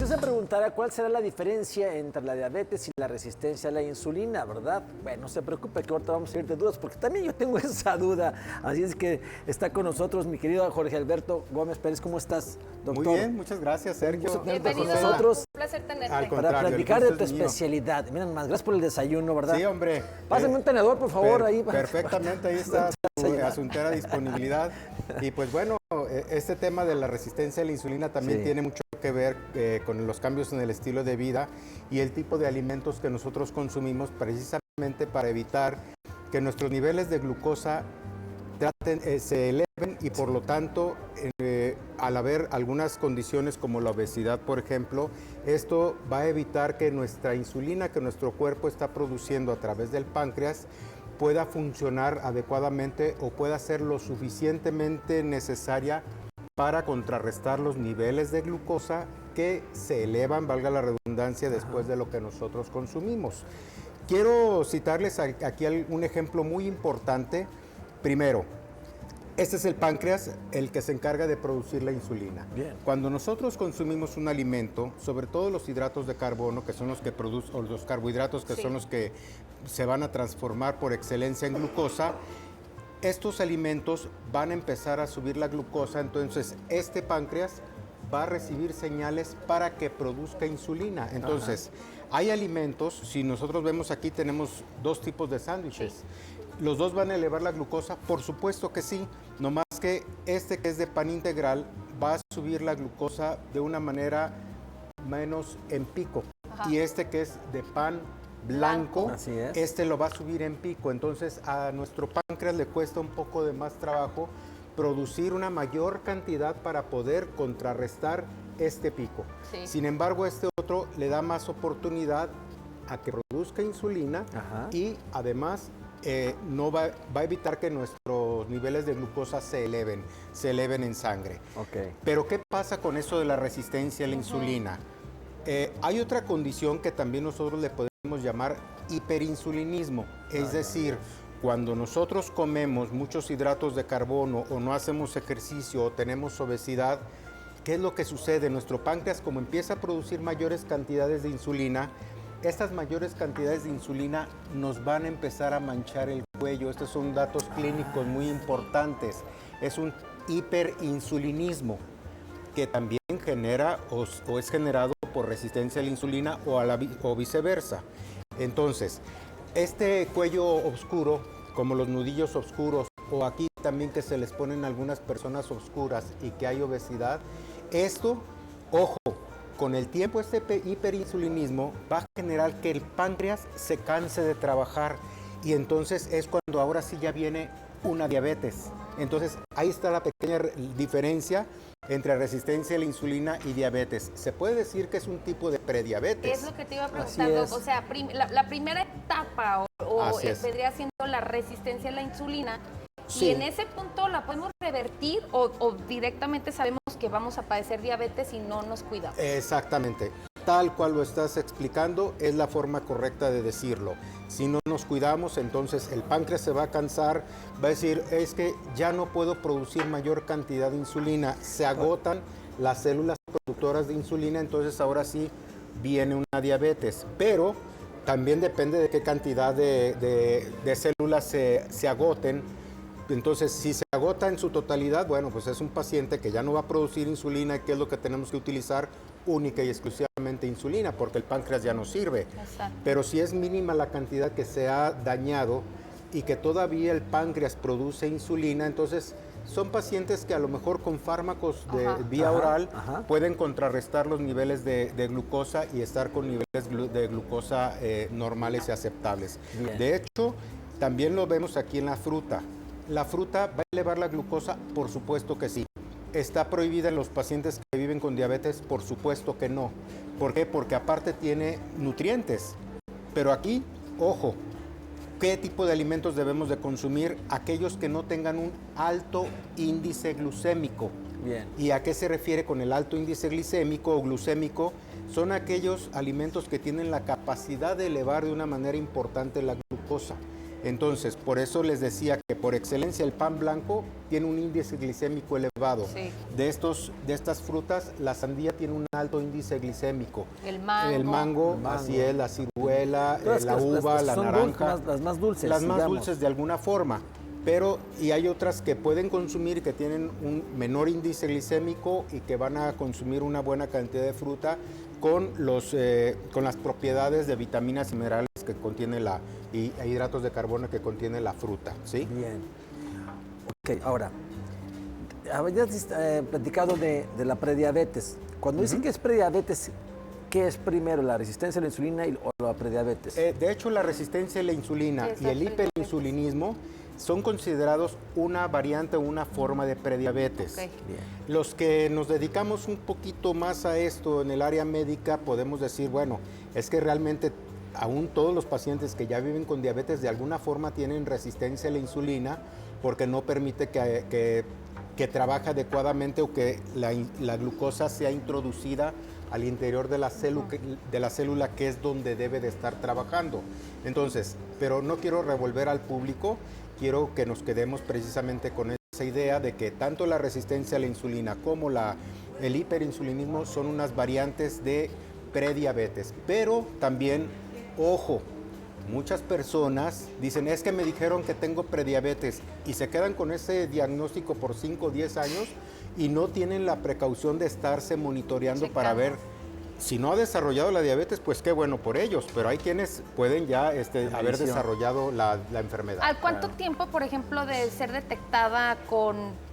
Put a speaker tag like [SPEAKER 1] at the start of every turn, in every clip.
[SPEAKER 1] se preguntará cuál será la diferencia entre la diabetes y la resistencia a la insulina, ¿verdad? Bueno, no se preocupe que ahorita vamos a ir de dudas, porque también yo tengo esa duda. Así es que está con nosotros mi querido Jorge Alberto Gómez Pérez. ¿Cómo estás, doctor?
[SPEAKER 2] Muy bien, muchas gracias, Sergio.
[SPEAKER 1] Bienvenido con nosotros.
[SPEAKER 3] Un placer tenerte.
[SPEAKER 2] Al
[SPEAKER 1] Para
[SPEAKER 2] contrario,
[SPEAKER 1] platicar de tu
[SPEAKER 2] es mío.
[SPEAKER 1] especialidad. Miren más, gracias por el desayuno, ¿verdad?
[SPEAKER 2] Sí, hombre.
[SPEAKER 1] Pásame un tenedor, por favor, ahí.
[SPEAKER 2] Perfectamente, ahí está su asuntera disponibilidad. Y pues bueno, este tema de la resistencia a la insulina también tiene mucho que ver con los cambios en el estilo de vida y el tipo de alimentos que nosotros consumimos precisamente para evitar que nuestros niveles de glucosa se eleven y por lo tanto al haber algunas condiciones como la obesidad, por ejemplo, esto va a evitar que nuestra insulina que nuestro cuerpo está produciendo a través del páncreas pueda funcionar adecuadamente o pueda ser lo suficientemente necesaria para contrarrestar los niveles de glucosa que se elevan, valga la redundancia, después de lo que nosotros consumimos. Quiero citarles aquí un ejemplo muy importante. Primero, este es el páncreas, el que se encarga de producir la insulina.
[SPEAKER 1] Bien.
[SPEAKER 2] Cuando nosotros consumimos un alimento, sobre todo los hidratos de carbono, que son los que producen, o los carbohidratos, que son los que se van a transformar por excelencia en glucosa, estos alimentos van a empezar a subir la glucosa, entonces este páncreas va a recibir señales para que produzca insulina. Entonces, hay alimentos, si nosotros vemos aquí tenemos dos tipos de sándwiches. Sí. ¿Los dos van a elevar la glucosa? Por supuesto que sí, nomás que este que es de pan integral va a subir la glucosa de una manera menos en pico. Y este que es de pan blanco, este lo va a subir en pico. Entonces a nuestro páncreas le cuesta un poco de más trabajo producir una mayor cantidad para poder contrarrestar este pico. Sí. Sin embargo, este otro le da más oportunidad a que produzca insulina y además no va a evitar que nuestros niveles de glucosa se eleven en sangre. Pero ¿qué pasa con eso de la resistencia a la insulina? Hay otra condición que también nosotros le podemos llamar hiperinsulinismo, es decir, cuando nosotros comemos muchos hidratos de carbono o no hacemos ejercicio o tenemos obesidad, ¿qué es lo que sucede? Nuestro páncreas, como empieza a producir mayores cantidades de insulina, estas mayores cantidades de insulina nos van a empezar a manchar el cuello. Estos son datos clínicos muy importantes. Es un hiperinsulinismo que también genera o es generado por resistencia a la insulina o viceversa. Entonces, este cuello oscuro, como los nudillos oscuros, o aquí también que se les ponen algunas personas oscuras y que hay obesidad, esto, ojo, con el tiempo este hiperinsulinismo va a generar que el páncreas se canse de trabajar y entonces es cuando ahora sí ya viene una diabetes. Entonces ahí está la pequeña diferencia entre resistencia a la insulina y diabetes. Se puede decir que es un tipo de prediabetes.
[SPEAKER 3] Es lo que te iba a preguntar, o sea, la primera etapa vendría siendo la resistencia a la insulina. Sí. Y en ese punto la podemos revertir o directamente sabemos que vamos a padecer diabetes si no nos cuidamos.
[SPEAKER 2] Exactamente. Tal cual lo estás explicando es la forma correcta de decirlo. Si no nos cuidamos, entonces el páncreas se va a cansar, va a decir, es que ya no puedo producir mayor cantidad de insulina, se agotan las células productoras de insulina, entonces ahora sí viene una diabetes. Pero también depende de qué cantidad de células se agoten. Entonces, si se agota en su totalidad, bueno, pues es un paciente que ya no va a producir insulina, que es lo que tenemos que utilizar única y exclusivamente insulina, porque el páncreas ya no sirve.
[SPEAKER 3] Exacto.
[SPEAKER 2] Pero si es mínima la cantidad que se ha dañado y que todavía el páncreas produce insulina, entonces son pacientes que a lo mejor con fármacos de vía oral pueden contrarrestar los niveles de glucosa y estar con niveles de glucosa normales y aceptables. Bien. De hecho, también lo vemos aquí en la fruta. ¿La fruta va a elevar la glucosa? Por supuesto que sí. ¿Está prohibida en los pacientes que viven con diabetes? Por supuesto que no. ¿Por qué? Porque aparte tiene nutrientes. Pero aquí, ojo, ¿qué tipo de alimentos debemos de consumir? Aquellos que no tengan un alto índice glucémico.
[SPEAKER 1] Bien.
[SPEAKER 2] ¿Y a qué se refiere con el alto índice glicémico o glucémico? Son aquellos alimentos que tienen la capacidad de elevar de una manera importante la glucosa. Entonces, por eso les decía que por excelencia el pan blanco tiene un índice glicémico elevado.
[SPEAKER 3] Sí.
[SPEAKER 2] De estas frutas, la sandía tiene un alto índice glicémico.
[SPEAKER 3] El mango.
[SPEAKER 2] El mango, así es, la ciruela, la uva, la naranja.
[SPEAKER 1] Las más dulces.
[SPEAKER 2] Las más dulces de alguna forma. Y hay otras que pueden consumir, que tienen un menor índice glicémico y que van a consumir una buena cantidad de fruta con las propiedades de vitaminas y minerales que contiene y hidratos de carbono que contiene la fruta, ¿sí?
[SPEAKER 1] Bien. Ok, ahora, habías platicado de la prediabetes. Cuando dicen que es prediabetes, ¿qué es primero, la resistencia a la insulina o la prediabetes?
[SPEAKER 2] De hecho, la resistencia a la insulina y el hiperinsulinismo son considerados una variante o una forma de prediabetes.
[SPEAKER 3] Okay.
[SPEAKER 2] Los que nos dedicamos un poquito más a esto en el área médica podemos decir, bueno, es que realmente aún todos los pacientes que ya viven con diabetes de alguna forma tienen resistencia a la insulina porque no permite que trabaje adecuadamente o que la glucosa sea introducida al interior de la célula que es donde debe de estar trabajando. Entonces, pero no quiero revolver al público, quiero que nos quedemos precisamente con esa idea de que tanto la resistencia a la insulina como el hiperinsulinismo son unas variantes de prediabetes. Pero también, ojo, muchas personas dicen, es que me dijeron que tengo prediabetes y se quedan con ese diagnóstico por 5 o 10 años y no tienen la precaución de estarse monitoreando para ver si no ha desarrollado la diabetes, pues qué bueno por ellos, pero hay quienes pueden ya haber desarrollado la enfermedad.
[SPEAKER 3] ¿Al cuánto tiempo, por ejemplo, de ser detectada con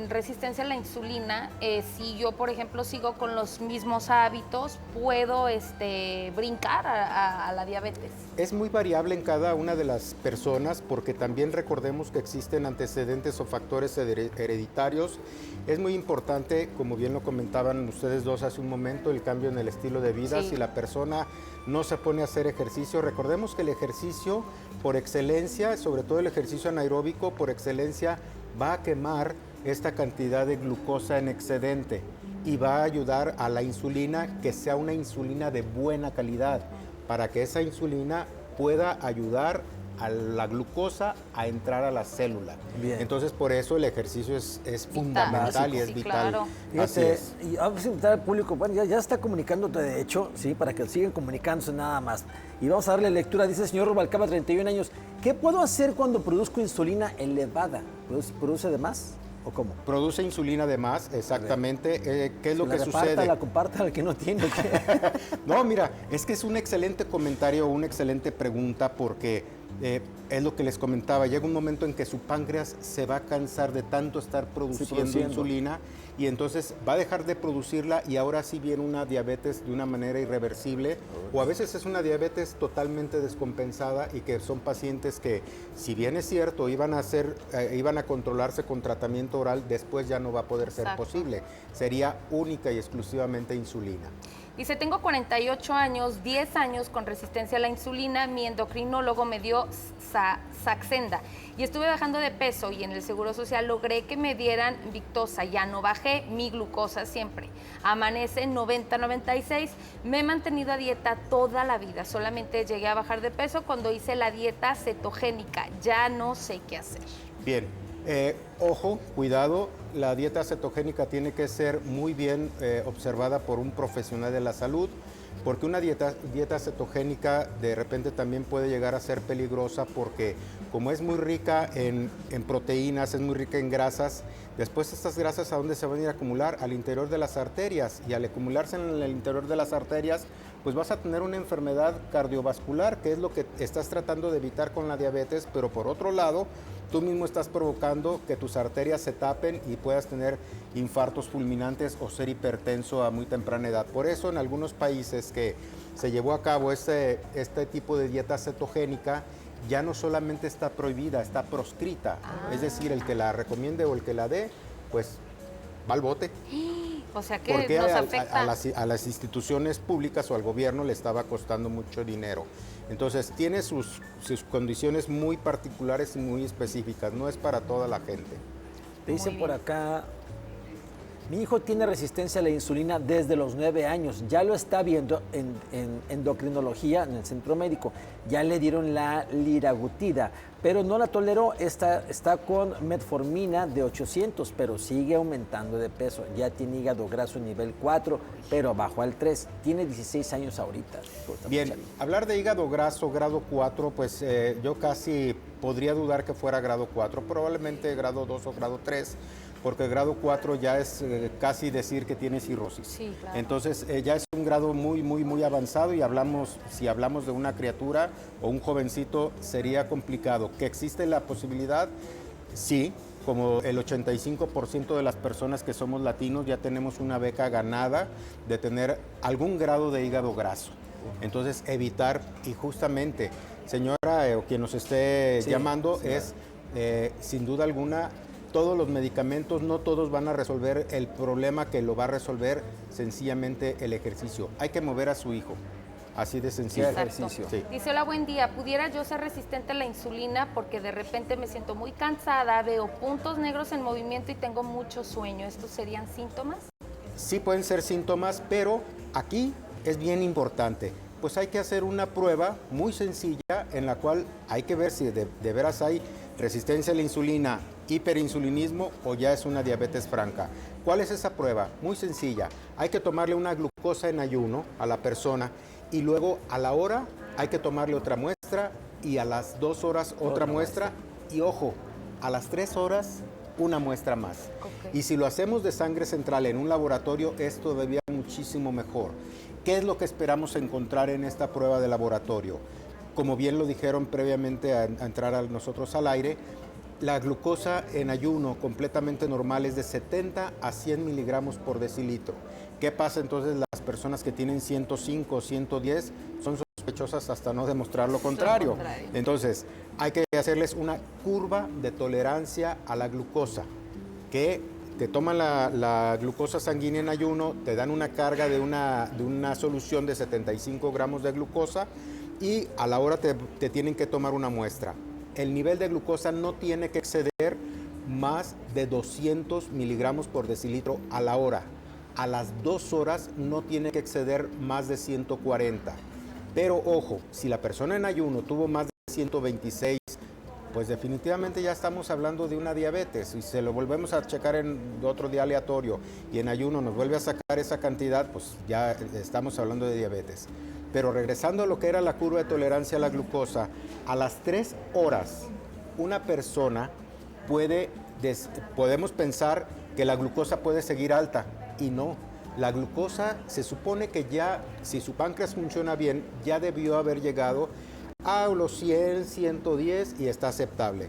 [SPEAKER 3] resistencia a la insulina, si yo, por ejemplo, sigo con los mismos hábitos, puedo brincar a la diabetes?
[SPEAKER 2] Es muy variable en cada una de las personas porque también recordemos que existen antecedentes o factores hereditarios. Es muy importante, como bien lo comentaban ustedes dos hace un momento, el cambio en el estilo de vida. Sí. Si la persona no se pone a hacer ejercicio, recordemos que el ejercicio por excelencia, sobre todo el ejercicio anaeróbico por excelencia, va a quemar esta cantidad de glucosa en excedente y va a ayudar a la insulina que sea una insulina de buena calidad para que esa insulina pueda ayudar a la glucosa a entrar a la célula. Bien. Entonces, por eso el ejercicio es fundamental y es vital.
[SPEAKER 3] Claro.
[SPEAKER 2] Así es.
[SPEAKER 1] Y vamos a invitar al público, bueno, ya está comunicándote de hecho, sí, para que sigan comunicándose nada más. Y vamos a darle lectura, dice el señor Rubalcaba, 31 años. ¿Qué puedo hacer cuando produzco insulina elevada? ¿Produce de más o cómo?
[SPEAKER 2] Produce insulina de más, exactamente. ¿Qué es lo que sucede?
[SPEAKER 1] La comparta al que no tiene.
[SPEAKER 2] No, mira, es que es un excelente comentario, una excelente pregunta porque es lo que les comentaba. Llega un momento en que su páncreas se va a cansar de tanto estar produciendo insulina y entonces va a dejar de producirla y ahora sí viene una diabetes de una manera irreversible o a veces es una diabetes totalmente descompensada y que son pacientes que, si bien es cierto, iban a controlarse con tratamiento oral, después ya no va a poder ser posible. Sería única y exclusivamente insulina.
[SPEAKER 3] Dice, tengo 48 años, 10 años con resistencia a la insulina, mi endocrinólogo me dio Saxenda y estuve bajando de peso y en el Seguro Social logré que me dieran Victoza, ya no bajé mi glucosa siempre, amanece 90-96, me he mantenido a dieta toda la vida, solamente llegué a bajar de peso cuando hice la dieta cetogénica, ya no sé qué hacer.
[SPEAKER 2] Bien. Ojo, cuidado, la dieta cetogénica tiene que ser muy bien observada por un profesional de la salud, porque una dieta cetogénica de repente también puede llegar a ser peligrosa porque como es muy rica en proteínas, es muy rica en grasas, después estas grasas ¿a dónde se van a ir a acumular? Al interior de las arterias, y al acumularse en el interior de las arterias, pues vas a tener una enfermedad cardiovascular, que es lo que estás tratando de evitar con la diabetes, pero por otro lado, tú mismo estás provocando que tus arterias se tapen y puedas tener infartos fulminantes o ser hipertenso a muy temprana edad. Por eso en algunos países que se llevó a cabo este tipo de dieta cetogénica, ya no solamente está prohibida, está proscrita. Es decir, el que la recomiende o el que la dé, pues va al bote.
[SPEAKER 3] O sea que
[SPEAKER 2] porque
[SPEAKER 3] nos afecta
[SPEAKER 2] a las instituciones públicas o al gobierno le estaba costando mucho dinero. Entonces tiene sus condiciones muy particulares y muy específicas, no es para toda la gente.
[SPEAKER 1] Te dicen por acá, Mi hijo tiene resistencia a la insulina desde los 9 años. Ya lo está viendo en endocrinología, en el centro médico. Ya le dieron la liraglutida, pero no la toleró. Está con metformina de 800, pero sigue aumentando de peso. Ya tiene hígado graso nivel 4, pero bajó al 3. Tiene 16 años ahorita.
[SPEAKER 2] Bien, hablar de hígado graso grado 4, pues yo casi podría dudar que fuera grado 4, probablemente grado 2 o grado 3. Porque el grado 4 ya es casi decir que tiene cirrosis.
[SPEAKER 3] Sí, claro.
[SPEAKER 2] Entonces ya es un grado muy avanzado y si hablamos de una criatura o un jovencito sería complicado. ¿Que existe la posibilidad? Sí, como el 85% de las personas que somos latinos ya tenemos una beca ganada de tener algún grado de hígado graso. Entonces evitar, y justamente, señora o quien nos esté llamando, es sin duda alguna, todos los medicamentos, no todos van a resolver el problema que lo va a resolver sencillamente el ejercicio. Hay que mover a su hijo, así de sencillo.
[SPEAKER 1] Ejercicio.
[SPEAKER 3] Sí. Dice, hola, buen día. ¿Pudiera yo ser resistente a la insulina porque de repente me siento muy cansada, veo puntos negros en movimiento y tengo mucho sueño? ¿Estos serían síntomas?
[SPEAKER 2] Sí pueden ser síntomas, pero aquí es bien importante. Pues hay que hacer una prueba muy sencilla en la cual hay que ver si de veras hay resistencia a la insulina, hiperinsulinismo o ya es una diabetes franca. ¿Cuál es esa prueba? Muy sencilla. Hay que tomarle una glucosa en ayuno a la persona y luego a la hora hay que tomarle otra muestra y a las 2 horas otra muestra y ojo, a las 3 horas una muestra más. Okay. Y si lo hacemos de sangre central en un laboratorio es todavía muchísimo mejor. ¿Qué es lo que esperamos encontrar en esta prueba de laboratorio? Como bien lo dijeron previamente a entrar a nosotros al aire, la glucosa en ayuno completamente normal es de 70 a 100 miligramos por decilitro. ¿Qué pasa entonces? Las personas que tienen 105 o 110 son sospechosas hasta no demostrar lo contrario. Entonces, hay que hacerles una curva de tolerancia a la glucosa, que te toman la glucosa sanguínea en ayuno, te dan una carga de una solución de 75 gramos de glucosa y a la hora te tienen que tomar una muestra. El nivel de glucosa no tiene que exceder más de 200 miligramos por decilitro a la hora. A las 2 horas no tiene que exceder más de 140. Pero ojo, si la persona en ayuno tuvo más de 126, pues definitivamente ya estamos hablando de una diabetes. Si se lo volvemos a checar en otro día aleatorio y en ayuno nos vuelve a sacar esa cantidad, pues ya estamos hablando de diabetes. Pero regresando a lo que era la curva de tolerancia a la glucosa, a las 3 horas una persona podemos pensar que la glucosa puede seguir alta y no. La glucosa se supone que ya, si su páncreas funciona bien, ya debió haber llegado a los 100, 110 y está aceptable.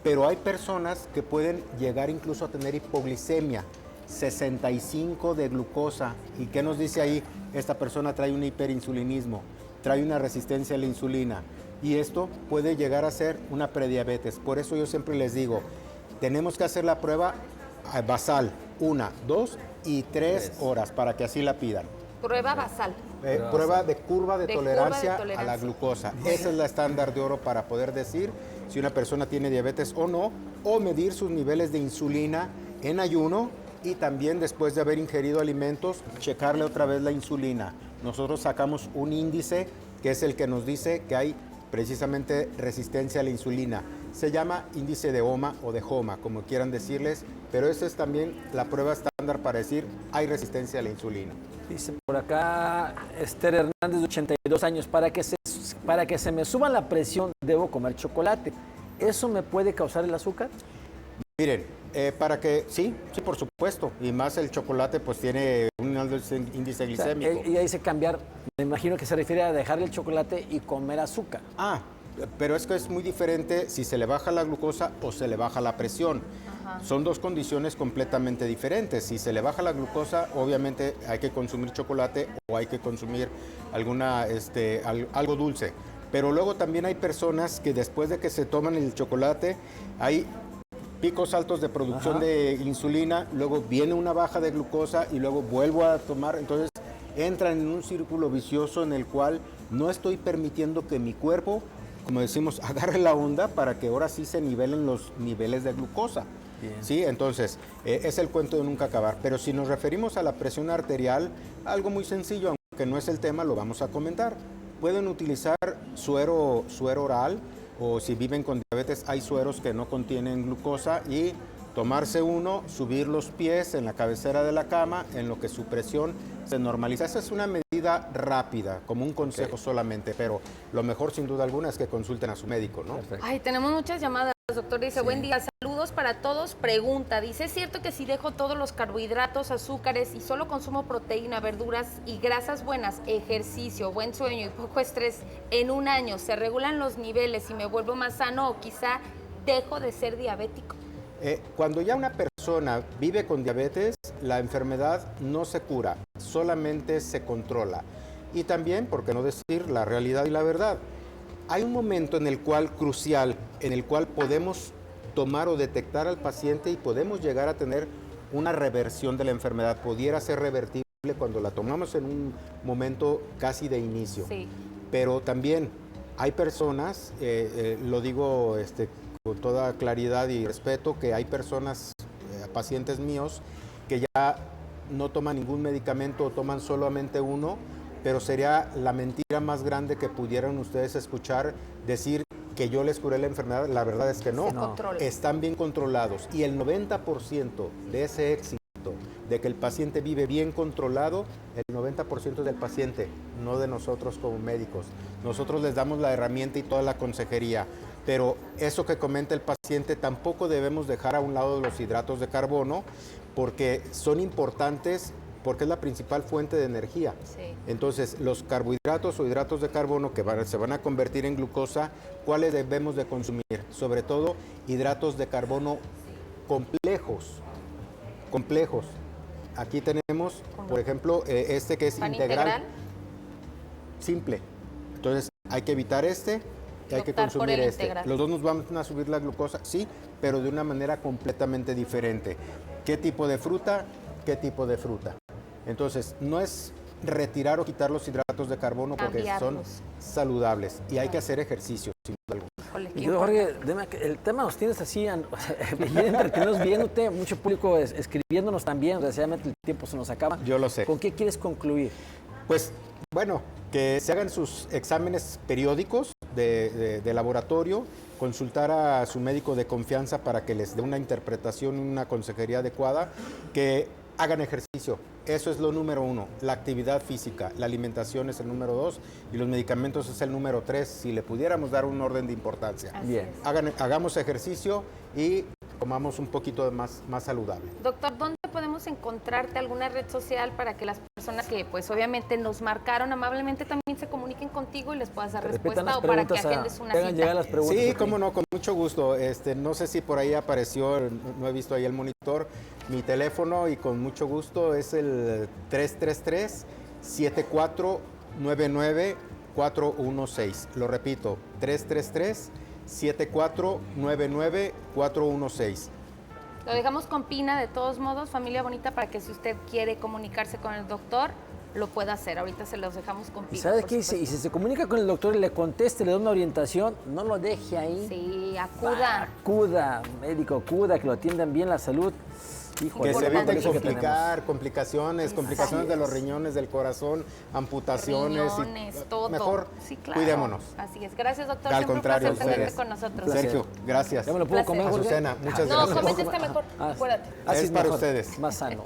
[SPEAKER 2] Pero hay personas que pueden llegar incluso a tener hipoglicemia, 65 de glucosa. ¿Y qué nos dice ahí? Esta persona trae un hiperinsulinismo, trae una resistencia a la insulina y esto puede llegar a ser una prediabetes. Por eso yo siempre les digo, tenemos que hacer la prueba basal, 1, 2 y 3 horas para que así la pidan.
[SPEAKER 3] Prueba basal.
[SPEAKER 2] Prueba de curva de tolerancia a la glucosa. Esa es la estándar de oro para poder decir si una persona tiene diabetes o no, o medir sus niveles de insulina en ayuno y también después de haber ingerido alimentos, checarle otra vez la insulina. Nosotros sacamos un índice que es el que nos dice que hay precisamente resistencia a la insulina. Se llama índice de OMA o de HOMA, como quieran decirles, pero esa es también la prueba estándar para decir hay resistencia a la insulina.
[SPEAKER 1] Dice por acá Esther Hernández, de 82 años, para que se me suba la presión debo comer chocolate. ¿Eso me puede causar el azúcar?
[SPEAKER 2] Miren, sí, por supuesto, y más el chocolate pues tiene un alto índice glicémico.
[SPEAKER 1] O sea, ella dice cambiar, me imagino que se refiere a dejar el chocolate y comer azúcar.
[SPEAKER 2] Pero es que es muy diferente si se le baja la glucosa o se le baja la presión. Ajá. Son dos condiciones completamente diferentes. Si se le baja la glucosa, obviamente hay que consumir chocolate o hay que consumir algo dulce. Pero luego también hay personas que después de que se toman el chocolate, hay picos altos de producción de insulina, luego viene una baja de glucosa y luego vuelvo a tomar. Entonces entran en un círculo vicioso en el cual no estoy permitiendo que mi cuerpo, como decimos, agarre la onda para que ahora sí se nivelen los niveles de glucosa. Sí, entonces, es el cuento de nunca acabar. Pero si nos referimos a la presión arterial, algo muy sencillo, aunque no es el tema, lo vamos a comentar. Pueden utilizar suero oral, o si viven con diabetes, hay sueros que no contienen glucosa, y tomarse uno, subir los pies en la cabecera de la cama, en lo que su presión se normaliza. Esa es una medida rápida, como un consejo solamente, pero lo mejor sin duda alguna es que consulten a su médico, ¿no?
[SPEAKER 3] Perfecto. Ay, tenemos muchas llamadas, doctor. Dice, buen día, saludos para todos. Pregunta, dice, ¿es cierto que si dejo todos los carbohidratos, azúcares y solo consumo proteína, verduras y grasas buenas, ejercicio, buen sueño y poco estrés, en un año se regulan los niveles y me vuelvo más sano o quizá dejo de ser diabético?
[SPEAKER 2] Cuando ya una persona vive con diabetes, la enfermedad no se cura, solamente se controla. Y también, por qué no decir la realidad y la verdad, hay un momento en el cual crucial, en el cual podemos tomar o detectar al paciente y podemos llegar a tener una reversión de la enfermedad. Pudiera ser revertible cuando la tomamos en un momento casi de inicio. Sí. Pero también hay personas, lo digo con toda claridad y respeto, que hay personas, pacientes míos, que ya no toman ningún medicamento o toman solamente uno, pero sería la mentira más grande que pudieran ustedes escuchar, decir que yo les curé la enfermedad. La verdad es que no. Están bien controlados, y el 90% de ese éxito de que el paciente vive bien controlado, el 90% del paciente, no de nosotros como médicos. Nosotros les damos la herramienta y toda la consejería, pero eso que comenta el paciente tampoco debemos dejar a un lado los hidratos de carbono, porque son importantes, porque es la principal fuente de energía. Sí. Entonces, los carbohidratos o hidratos de carbono que se van a convertir en glucosa, ¿cuáles debemos de consumir? Sobre todo, hidratos de carbono complejos. Aquí tenemos, por ejemplo, este que es integral, simple. Entonces, hay que evitar y hay que consumir integral. Los dos nos van a subir la glucosa, sí, pero de una manera completamente diferente. ¿Qué tipo de fruta? ¿Qué tipo de fruta? Entonces, no es retirar o quitar los hidratos de carbono porque son saludables, y hay que hacer ejercicio, sin duda alguna.
[SPEAKER 1] Y Jorge, el tema nos tienes así, bien entretenidos, viéndote, mucho público escribiéndonos también, desgraciadamente el tiempo se nos acaba.
[SPEAKER 2] Yo lo sé.
[SPEAKER 1] ¿Con qué quieres concluir?
[SPEAKER 2] Pues, bueno, que se hagan sus exámenes periódicos de laboratorio, consultar a su médico de confianza para que les dé una interpretación, una consejería adecuada, que hagan ejercicio. Eso es lo número 1, la actividad física. La alimentación es el número 2 y los medicamentos es el número 3, si le pudiéramos dar un orden de importancia.
[SPEAKER 1] Bien.
[SPEAKER 2] Hagamos ejercicio y comamos un poquito más saludable.
[SPEAKER 3] Doctor, ¿dónde podemos encontrarte? ¿Alguna red social para que las personas que pues obviamente nos marcaron amablemente también se comuniquen contigo y les puedas dar respuesta, o para que agendes una cita?
[SPEAKER 1] Llegar las preguntas.
[SPEAKER 2] Sí, cómo no, con mucho gusto. No sé si por ahí apareció, no he visto ahí el monitor, mi teléfono, y con mucho gusto es el 333-7499-416. Lo repito, 333-7499-416.
[SPEAKER 3] Lo dejamos con Pina, de todos modos, familia bonita, para que si usted quiere comunicarse con el doctor, lo pueda hacer. Ahorita se los dejamos con Pina.
[SPEAKER 1] ¿Y sabe qué? Y si se comunica con el doctor y le conteste, le da una orientación, no lo deje ahí.
[SPEAKER 3] Sí, acuda.
[SPEAKER 1] Acuda, médico, acuda, que lo atiendan bien la salud.
[SPEAKER 2] Híjole, que se eviten complicaciones de los riñones, del corazón, amputaciones.
[SPEAKER 3] Todo.
[SPEAKER 2] Mejor
[SPEAKER 3] sí, claro.
[SPEAKER 2] Cuidémonos.
[SPEAKER 3] Así es. Gracias, doctor.
[SPEAKER 2] Al contrario,
[SPEAKER 3] tenerte con nosotros.
[SPEAKER 2] Sergio, gracias.
[SPEAKER 1] ¿Ya me lo puedo comer,
[SPEAKER 2] Azucena, muchas gracias.
[SPEAKER 3] No, cómete este mejor. Acuérdate.
[SPEAKER 2] Es para ustedes.
[SPEAKER 1] Más sano.